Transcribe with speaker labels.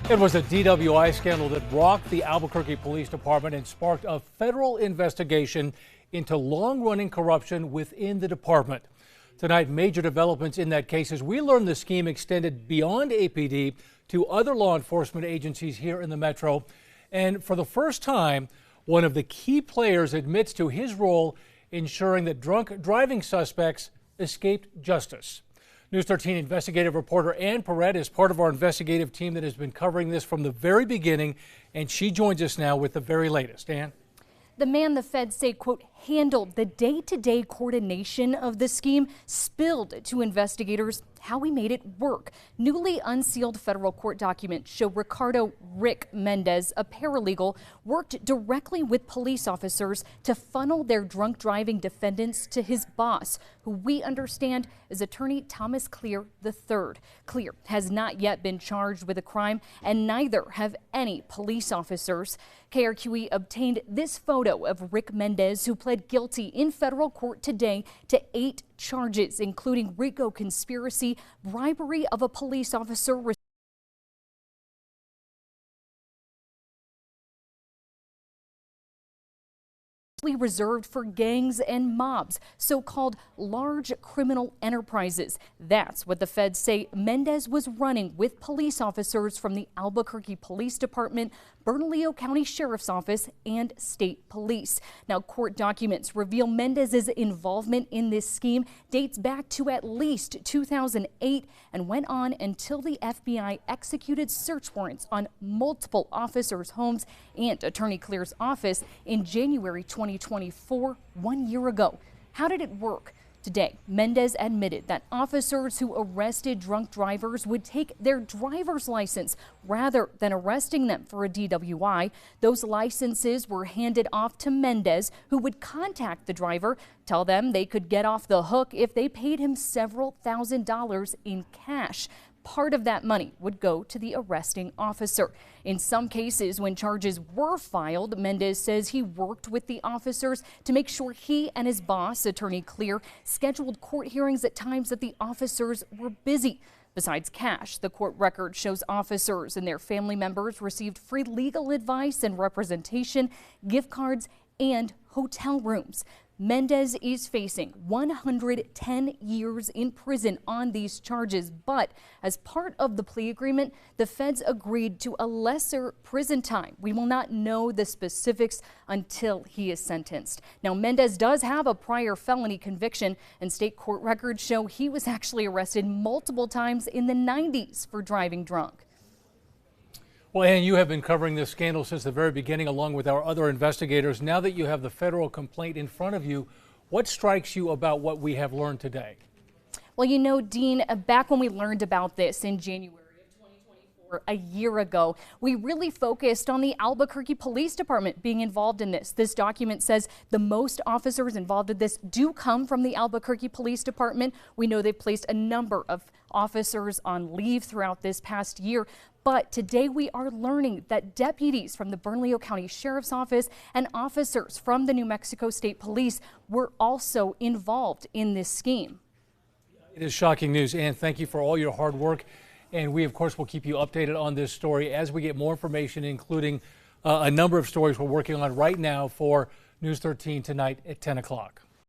Speaker 1: It was a DWI scandal that rocked the Albuquerque Police Department and sparked a federal investigation into long-running corruption within the department. Tonight, major developments in that case as we learn the scheme extended beyond APD to other law enforcement agencies here in the metro. And for the first time, one of the key players admits to his role ensuring that drunk driving suspects escaped justice. News 13 investigative reporter Ann Perret is part of our investigative team that has been covering this from the very beginning, and she joins us now with the very latest. Ann?
Speaker 2: The man the feds say, quote, handled the day-to-day coordination of the scheme spilled to investigators how he made it work. Newly unsealed federal court documents show Ricardo Rick Mendez, a paralegal, worked directly with police officers to funnel their drunk driving defendants to his boss, who we understand is attorney Thomas Clear III. Clear has not yet been charged with a crime, and neither have any police officers. KRQE obtained this photo of Rick Mendez, who pled guilty in federal court today to 8 charges, including RICO conspiracy, bribery of a police officer, reserved for gangs and mobs, so-called large criminal enterprises. That's what the feds say Mendez was running with police officers from the Albuquerque Police Department, Bernalillo County Sheriff's Office, and state police. Now, court documents reveal Mendez's involvement in this scheme dates back to at least 2008 and went on until the FBI executed search warrants on multiple officers' homes and Attorney Clear's office in January 2024, 1 year ago. How did it work? Today, Mendez admitted that officers who arrested drunk drivers would take their driver's license rather than arresting them for a DWI. Those licenses were handed off to Mendez, who would contact the driver, tell them they could get off the hook if they paid him several $1,000s in cash. Part of that money would go to the arresting officer. In some cases, when charges were filed, Mendez says he worked with the officers to make sure he and his boss, Attorney Clear, scheduled court hearings at times that the officers were busy. Besides cash, the court record shows officers and their family members received free legal advice and representation, gift cards, and hotel rooms. Mendez is facing 110 years in prison on these charges, but as part of the plea agreement, the feds agreed to a lesser prison time. We will not know the specifics until he is sentenced. Now, Mendez does have a prior felony conviction, and state court records show he was actually arrested multiple times in the 90s for driving drunk.
Speaker 1: Well, Ann, you have been covering this scandal since the very beginning, along with our other investigators. Now that you have the federal complaint in front of you, what strikes you about what we have learned today?
Speaker 2: Well, you know, Dean, back when we learned about this in January of 2024, a year ago, we really focused on the Albuquerque Police Department being involved in this. This document says the most officers involved in this do come from the Albuquerque Police Department. We know they've placed a number of officers on leave throughout this past year. But today we are learning that deputies from the Bernalillo County Sheriff's Office and officers from the New Mexico State Police were also involved in this scheme.
Speaker 1: It is shocking news, Ann. Thank you for all your hard work. And we, of course, will keep you updated on this story as we get more information, including a number of stories we're working on right now for News 13 tonight at 10 o'clock.